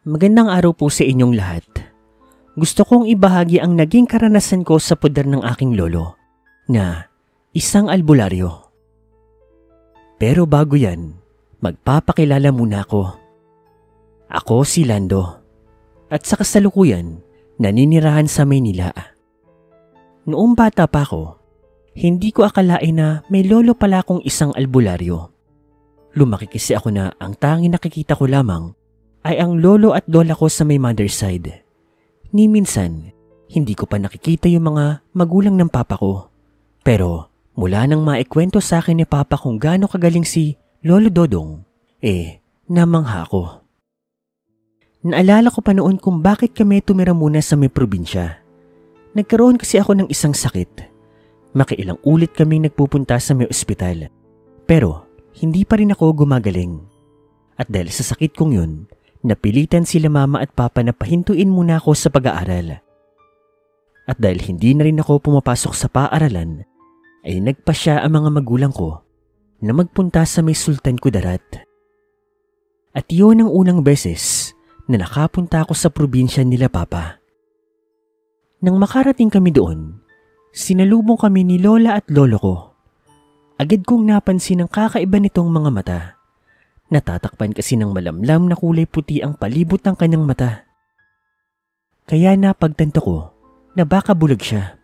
Magandang araw po sa inyong lahat. Gusto kong ibahagi ang naging karanasan ko sa puder ng aking lolo na isang albularyo. Pero bago yan, magpapakilala muna ako. Ako si Lando at sa kasalukuyan naninirahan sa Maynila. Noong bata pa ako, hindi ko akalain na may lolo pala akong isang albularyo. Lumaki kasi ako na ang tanging nakikita ko lamang ay ang lolo at lola ko sa may mother's side. Ni minsan, hindi ko pa nakikita yung mga magulang ng papa ko. Pero mula nang maikwento sa akin ni papa kung gaano kagaling si Lolo Dodong, namangha ako. Naalala ko pa noon kung bakit kami tumira muna sa may probinsya. Nagkaroon kasi ako ng isang sakit. Makiilang ulit kaming nagpupunta sa may ospital. Pero hindi pa rin ako gumagaling. At dahil sa sakit kong yun, napilitan sila mama at papa na pahintuin muna ako sa pag-aaral. At dahil hindi na rin ako pumapasok sa paaralan, ay nagpasya ang mga magulang ko na magpunta sa may Sultan Kudarat. At yun ang unang beses na nakapunta ako sa probinsya nila papa. Nang makarating kami doon, sinalubong kami ni lola at lolo ko. Agad kong napansin ang kakaiba nitong mga mata. Natatakpan kasi ng malamlam na kulay puti ang palibot ng kanyang mata. Kaya napagtanto ko na baka bulag siya.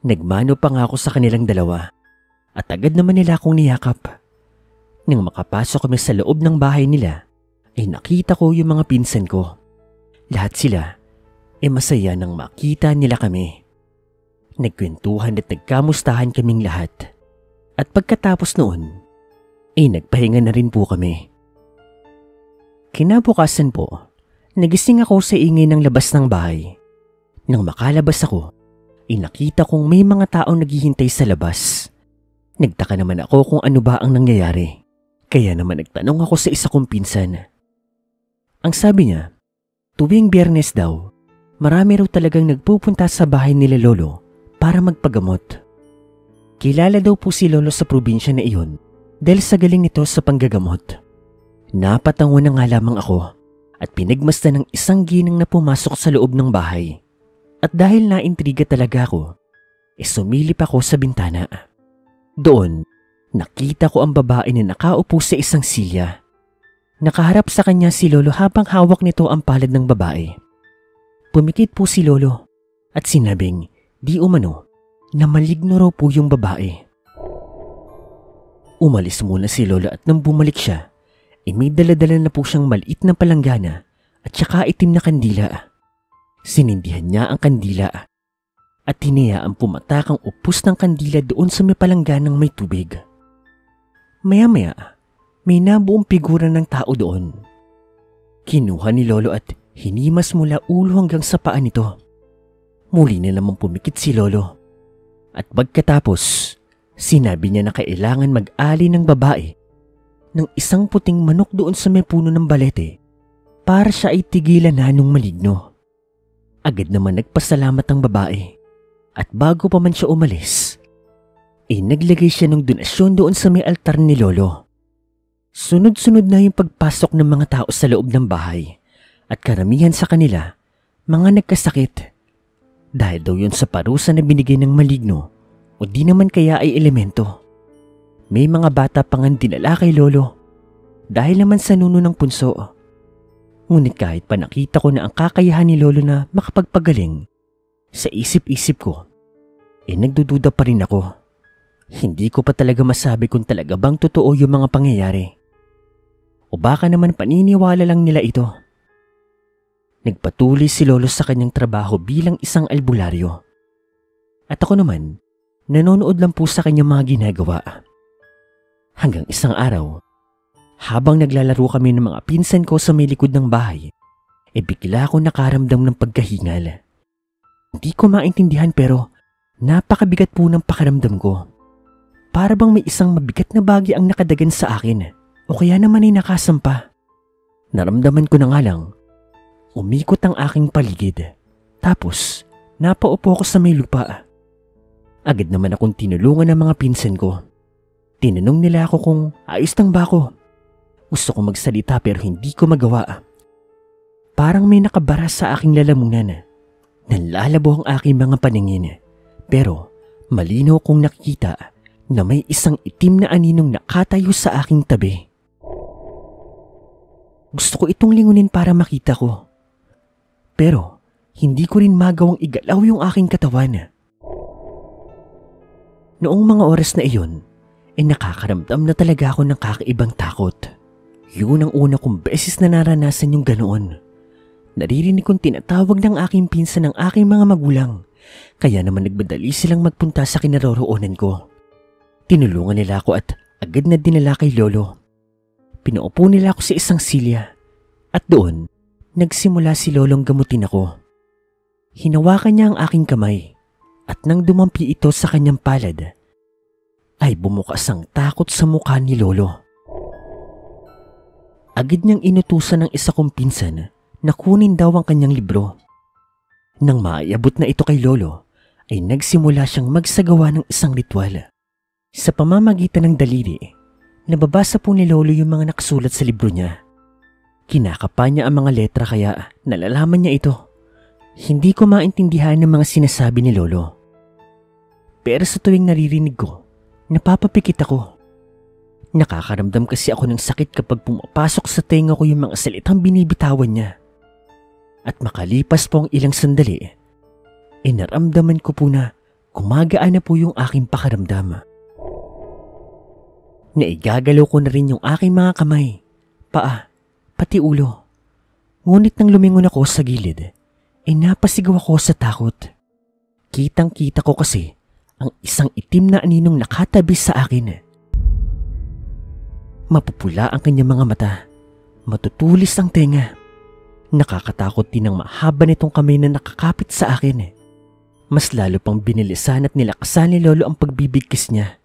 Nagmano pa nga ako sa kanilang dalawa at agad naman nila akong niyakap. Nang makapasok kami sa loob ng bahay nila, ay nakita ko yung mga pinsan ko. Lahat sila masaya nang makita nila kami. Nagkwentuhan at nagkamustahan kaming lahat. At pagkatapos noon, nagpahinga na rin po kami. Kinabukasan po, nagising ako sa ingay ng labas ng bahay. Nang makalabas ako, nakita kong may mga taong naghihintay sa labas. Nagtaka naman ako kung ano ba ang nangyayari. Kaya naman nagtanong ako sa isa kong pinsan. Ang sabi niya, tuwing Biyernes daw, marami raw talagang nagpupunta sa bahay nila lolo para magpagamot. Kilala daw po si lolo sa probinsya na iyon dahil sa galing nito sa panggagamot. Napatango na nga lamang ako at pinagmasdan ng isang ginang na pumasok sa loob ng bahay. At dahil naintriga talaga ako, sumilip ako sa bintana. Doon, nakita ko ang babae na nakaupo sa isang silya. Nakaharap sa kanya si lolo habang hawak nito ang palad ng babae. Pumikit po si lolo at sinabing di umano na maligno raw po yung babae. Umalis muna si lolo at nang bumalik siya, may dala-dala na po siyang maliit na palanggana at saka itim na kandila. Sinindihan niya ang kandila at hinayaang pumatak ang upos ng kandila doon sa may palangganang may tubig. Maya-maya, may nabuong figura ng tao doon. Kinuha ni lolo at hinimas mula ulo hanggang sa paa nito. Muli na namang pumikit si lolo. At pagkatapos, sinabi niya na kailangan mag-ali ng babae ng isang puting manok doon sa may puno ng balete para siya ay tigilan na nung maligno. Agad naman nagpasalamat ang babae at bago pa man siya umalis, naglagay siya ng donasyon doon sa may altar ni lolo. Sunod-sunod na yung pagpasok ng mga tao sa loob ng bahay at karamihan sa kanila mga nagkasakit dahil daw yun sa parusa na binigay ng maligno o di naman kaya ay elemento. May mga bata pang dinala kay lolo dahil naman sa nuno ng punso. Ngunit kahit pa nakita ko na ang kakayahan ni lolo na makapagpagaling, sa isip-isip ko, nagdududa pa rin ako. Hindi ko pa talaga masabi kung talaga bang totoo yung mga pangyayari. O baka naman paniniwala lang nila ito. Nagpatuloy si lolo sa kanyang trabaho bilang isang albularyo. At ako naman, nanonood lang po sa kanyang mga ginagawa. Hanggang isang araw, habang naglalaro kami ng mga pinsan ko sa may likod ng bahay, bigla ako nakaramdam ng pagkahingal. Hindi ko maintindihan pero napakabigat po ng pakiramdam ko. Para bang may isang mabigat na bagay ang nakadagan sa akin o kaya naman ay nakasampa. Naramdaman ko na nga lang, umikot ang aking paligid. Tapos, napaupo ako sa may lupa. Agad naman akong tinulungan ng mga pinsan ko. Tinanong nila ako kung ayos lang ba ako. Gusto ko magsalita pero hindi ko magawa. parang may nakabara sa aking lalamunan. Nanlalabo ang aking mga paningin, pero malinaw kong nakikita na may isang itim na aninong nakatayo sa aking tabi. Gusto ko itong lingunin para makita ko, pero hindi ko rin magawang igalaw yung aking katawan. Noong mga oras na iyon, nakakaramdam na talaga ako ng kakaibang takot. Yun ang una kong beses na naranasan yung ganoon. Naririnig kong tinatawag ng aking pinsan ng aking mga magulang, kaya naman nagmadali silang magpunta sa kinaroroonan ko. Tinulungan nila ako at agad na dinala kay Lolo. Pinaupo nila ako sa isang silya at doon nagsimula si Lolong gamutin ako. Hinawakan niya ang aking kamay at nang dumampi ito sa kanyang palad, ay bumukas ang takot sa mukha ni Lolo. Agad niyang inutusan ng isa kong pinsan na kunin daw ang kanyang libro. Nang maayabot na ito kay Lolo, ay nagsimula siyang magsagawa ng isang ritual. Sa pamamagitan ng daliri, nababasa po ni Lolo yung mga nakasulat sa libro niya. Kinakapa niya ang mga letra kaya nalalaman niya ito. Hindi ko maintindihan ng mga sinasabi ni Lolo. Pero sa tuwing naririnig ko, napapapikit ako. Nakakaramdam kasi ako ng sakit kapag pumapasok sa tenga ko yung mga salitang binibitawan niya. At makalipas po ang ilang sandali, naramdaman ko po na gumagaan na po yung aking pakaramdam. Naigagalaw ko na rin yung aking mga kamay, paa, pati ulo. Ngunit nang lumingon ako sa gilid, napasigaw ako sa takot. Kitang-kita ko kasi ang isang itim na aninong nakatabi sa akin. Mapupula ang kanyang mga mata, matutulis ang tenga. Nakakatakot din ang mahaba nitong kamay na nakakapit sa akin. Mas lalo pang binilisan at nilakasan ni Lolo ang pagbibigkis niya.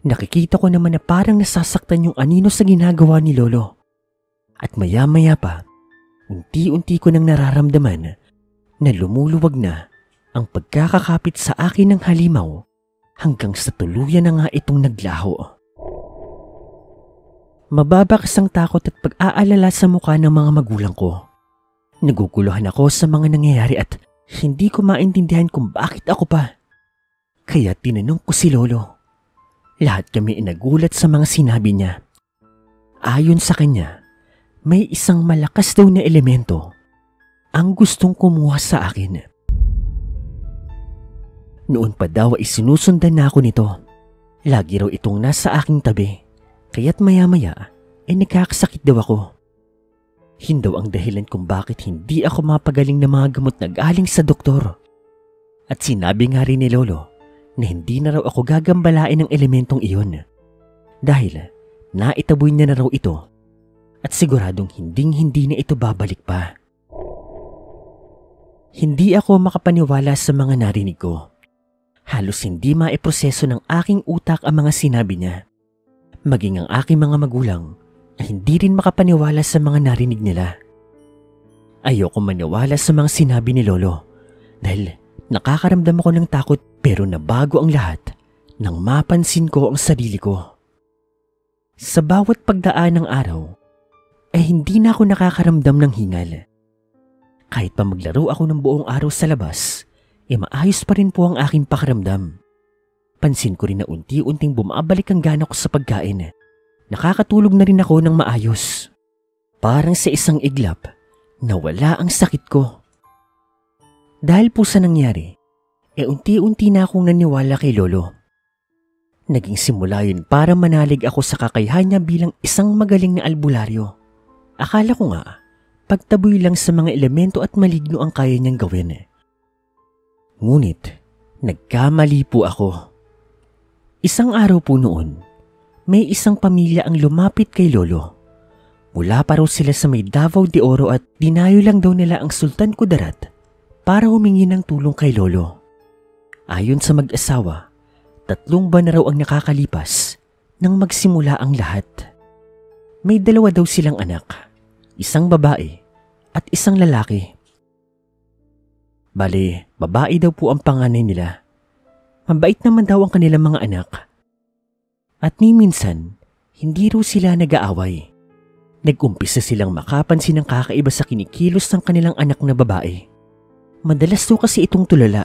Nakikita ko naman na parang nasasaktan yung anino sa ginagawa ni Lolo. At maya-maya pa, unti-unti ko nang nararamdaman na lumuluwag na ang pagkakakapit sa akin ng halimaw hanggang sa tuluyan na nga itong naglaho. Mababakas ang takot at pag-aalala sa mukha ng mga magulang ko. Naguguluhan ako sa mga nangyayari at hindi ko maintindihan kung bakit ako pa. Kaya tinanong ko si Lolo. Lahat kami nagulat sa mga sinabi niya. Ayon sa kanya, may isang malakas daw na elemento ang gustong kumuha sa akin. Noon pa daw ay sinusundan na ako nito. Lagi raw itong nasa aking tabi, kaya't maya-maya nakakasakit daw ako. Yun daw ang dahilan kung bakit hindi ako mapagaling na mga gamot na galing sa doktor. At sinabi nga rin ni Lolo na hindi na raw ako gagambalain ng elementong iyon dahil naitaboy niya na raw ito at siguradong hinding-hindi na ito babalik pa. Hindi ako makapaniwala sa mga narinig ko. Halos hindi maiproseso ng aking utak ang mga sinabi niya. Maging ang aking mga magulang ay hindi rin makapaniwala sa mga narinig nila. Ayoko maniwala sa mga sinabi ni Lolo dahil nakakaramdam ako ng takot, pero nabago ang lahat nang mapansin ko ang sarili ko. Sa bawat pagdaan ng araw ay hindi na ako nakakaramdam ng hingal. Kahit pa maglaro ako ng buong araw sa labas, maayos pa rin po ang aking pakiramdam. Pansin ko rin na unti-unting bumabalik ang gana ko sa pagkain. Nakakatulog na rin ako ng maayos. Parang sa isang iglap, nawala ang sakit ko. Dahil po sa nangyari, unti-unti na akong naniwala kay Lolo. Naging simula yun para manalig ako sa kakayahan niya bilang isang magaling na albularyo. Akala ko nga, pagtaboy lang sa mga elemento at maligno ang kaya niyang gawin. Ngunit, nagkamali po ako. Isang araw po noon, may isang pamilya ang lumapit kay Lolo. Mula pa raw sila sa may Davao de Oro at dinayo lang daw nila ang Sultan Kudarat para humingi ng tulong kay Lolo. Ayon sa mag-asawa, 3 buwan na raw ang nakakalipas nang magsimula ang lahat. May 2 daw silang anak, isang babae at isang lalaki. Bale, babae daw po ang panganay nila. Mabait naman daw ang kanilang mga anak. At ni minsan, hindi raw sila nag-aaway. Nag-umpisa silang makapansin ng kakaiba sa kinikilos ng kanilang anak na babae. Madalas to kasi itong tulala.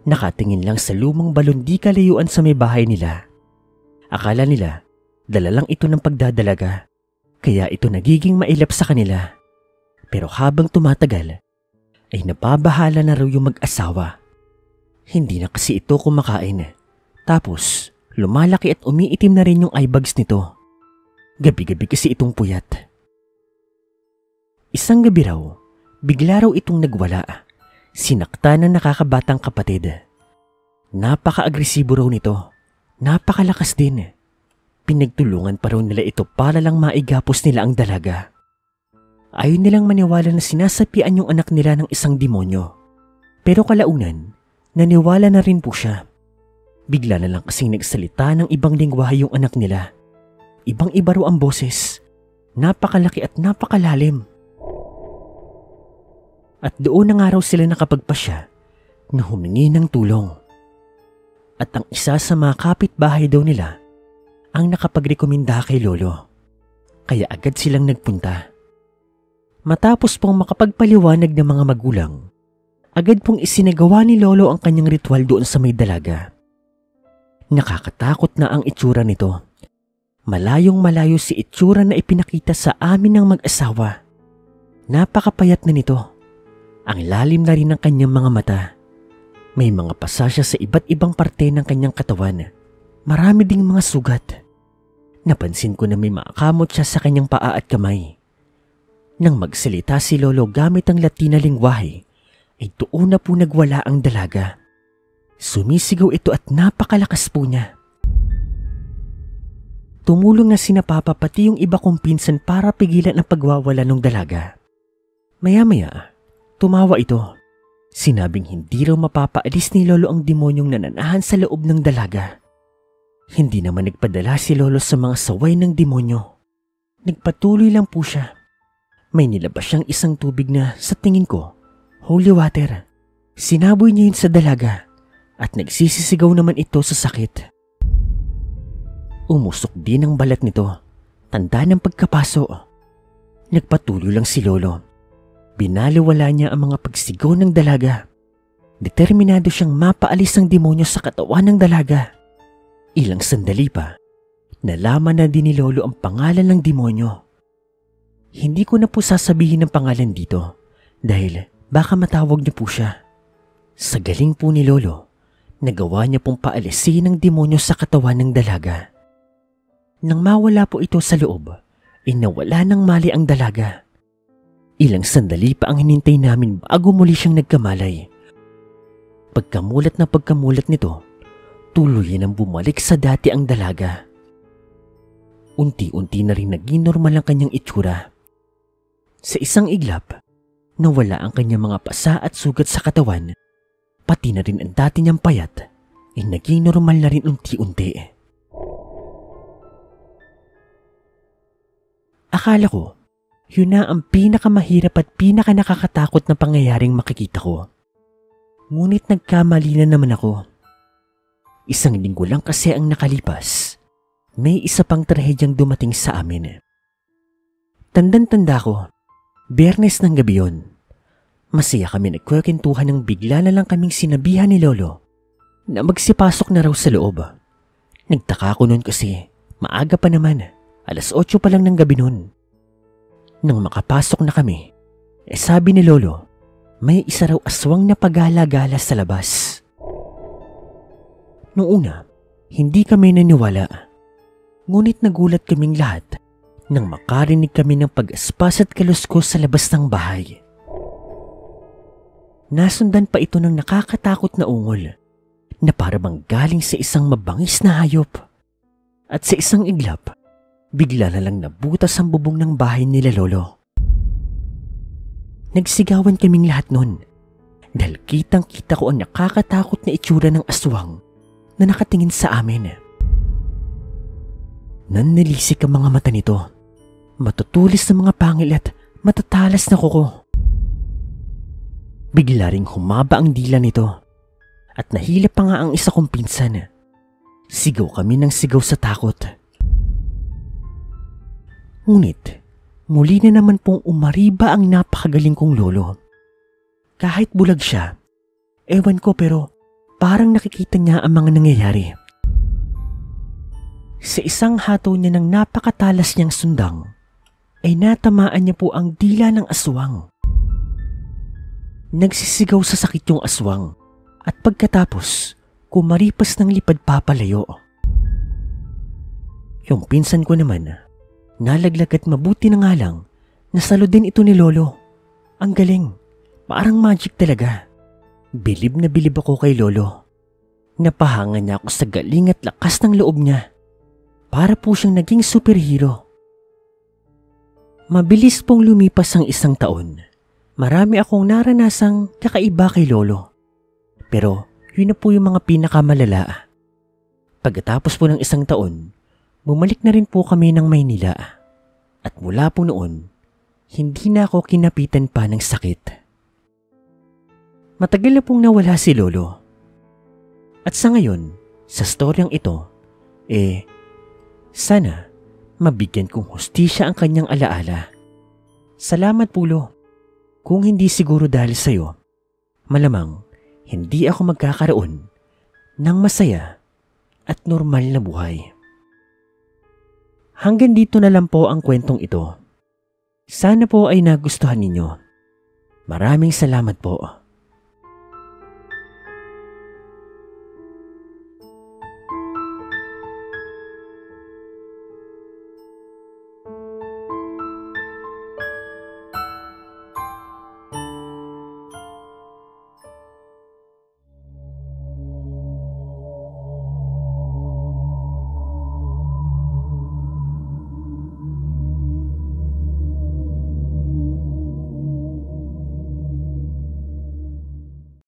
Nakatingin lang sa lumang balon di kalayuan sa may bahay nila. Akala nila, dala lang ito ng pagdadalaga, kaya ito nagiging mailap sa kanila. Pero habang tumatagal, ay nababahala na raw yung mag-asawa. Hindi na kasi ito kumakain. Tapos, lumalaki at umiitim na rin yung eyebags nito. Gabi-gabi kasi itong puyat. Isang gabi raw, bigla raw itong nagwala. Sinakta ng nakakabatang kapatid. Napaka-agresibo raw nito. Napakalakas din. Pinagtulungan pa raw nila ito para lang maigapos nila ang dalaga. Ayaw nilang maniwala na sinasapian yung anak nila ng isang demonyo. Pero kalaunan, naniwala na rin po siya. Bigla na lang kasing nagsalita ng ibang lingwahe yung anak nila. Ibang-iba raw ang boses. Napakalaki at napakalalim. At doon na nga raw sila nakapagpasya na humingi ng tulong. At ang isa sa mga kapitbahay daw nila ang nakapagrekomenda kay Lolo. Kaya agad silang nagpunta. Matapos pong makapagpaliwanag ng mga magulang, agad pong isinagawa ni Lolo ang kanyang ritual doon sa may dalaga. Nakakatakot na ang itsura nito. Malayong malayo si itsura na ipinakita sa amin ng mag-asawa. Napakapayat na nito. Ang lalim na rin ng kanyang mga mata. May mga pasasya sa iba't ibang parte ng kanyang katawan. Marami ding mga sugat. Napansin ko na may makakamot siya sa kanyang paa at kamay. Nang magsalita si Lolo gamit ang Latina lingwahe, ay doon na po nagwala ang dalaga. Sumisigaw ito at napakalakas po niya. Tumulong na sina Papa pati yung iba kong pinsan para pigilan ang pagwawala ng dalaga. Maya-maya, tumawa ito. Sinabing hindi raw mapapaalis ni Lolo ang demonyong nananahan sa loob ng dalaga. Hindi naman nagpadala si Lolo sa mga saway ng demonyo. Nagpatuloy lang po siya. May nilabas siyang isang tubig na sa tingin ko, holy water. Sinaboy niya yun sa dalaga at nagsisisigaw naman ito sa sakit. Umusok din ang balat nito, tanda ng pagkapaso. Nagpatuloy lang si Lolo. Binaliwala niya ang mga pagsigaw ng dalaga. Determinado siyang mapaalis ang demonyo sa katawan ng dalaga. Ilang sandali pa, nalaman na din ni Lolo ang pangalan ng demonyo. Hindi ko na po sasabihin ang pangalan dito dahil baka matawag niyo po siya. Sa galing po ni Lolo, nagawa niya pong paalisin ng demonyo sa katawan ng dalaga. Nang mawala po ito sa loob, inawala ng mali ang dalaga. Ilang sandali pa ang hinintay namin bago muli siyang nagkamalay. Pagkamulat nito, tuluyan ang bumalik sa dati ang dalaga. Unti-unti na rin naging normal ang kanyang itsura. Sa isang iglap, nawala ang kanyang mga pasa at sugat sa katawan, pati na rin ang dati niyang payat ay naging normal na rin unti-unti. Akala ko, yun na ang pinakamahirap at pinakanakakatakot na pangyayaring makikita ko. Ngunit nagkamali na naman ako. Isang linggo lang kasi ang nakalipas, may isa pang trahedyang dumating sa amin. Tandang-tanda ko, Biyernes ng gabi yun. Masaya kami nagkwentuhan nang bigla na lang kaming sinabihan ni Lolo na magsipasok na raw sa loob. Nagtaka ko nun kasi maaga pa naman, 8:00 pa lang ng gabi nun. Nang makapasok na kami, sabi ni Lolo, may isa raw aswang na pagala-gala sa labas. Noong una, hindi kami naniwala. Ngunit nagulat kaming lahat nang makarinig kami ng pag-aspas at kaluskos sa labas ng bahay. Nasundan pa ito ng nakakatakot na ungol na para bang galing sa isang mabangis na hayop. At sa isang iglap, bigla na lang nabutas ang bubong ng bahay nila Lolo. Nagsigawan kaming lahat nun dahil kitang-kita ko ang nakakatakot na itsura ng aswang na nakatingin sa amin. Nannilisik ang mga mata nito, matutulis na mga pangil at matatalas na kuko. Bigla ring humaba ang dila nito at nahila pa nga ang isa kong pinsan. Sigaw kami ng sigaw sa takot. Ngunit Muli na naman pong umariba ang napakagaling kong lolo. Kahit bulag siya, ewan ko pero parang nakikita niya ang mga nangyayari. Sa isang hato niya ng napakatalas niyang sundang, ay natamaan niya po ang dila ng aswang. Nagsisigaw sa sakit yung aswang at pagkatapos kumaripas ng lipad papalayo. Yung pinsan ko naman, nalaglag at mabuti na nga lang, nasalo din ito ni lolo. Ang galing, parang magic talaga. Bilib na bilib ako kay lolo. Napahanga niya ako sa galing at lakas ng loob niya. Para po siyang naging superhero. Mabilis pong lumipas ang isang taon. Marami akong naranasang kakaiba kay lolo. Pero yun na po yung mga pinakamalala. Pagkatapos po ng isang taon, bumalik na rin po kami ng Maynila. At mula po noon, hindi na ako kinapitan pa ng sakit. Matagal na pong nawala si lolo. At sa ngayon, sa storyang ito, sana mabigyan kong hustisya ang kanyang alaala. Salamat po, Lo. Kung hindi siguro dahil sa'yo, malamang hindi ako magkakaroon ng masaya at normal na buhay. Hanggang dito na lang po ang kwentong ito. Sana po ay nagustuhan ninyo. Maraming salamat po.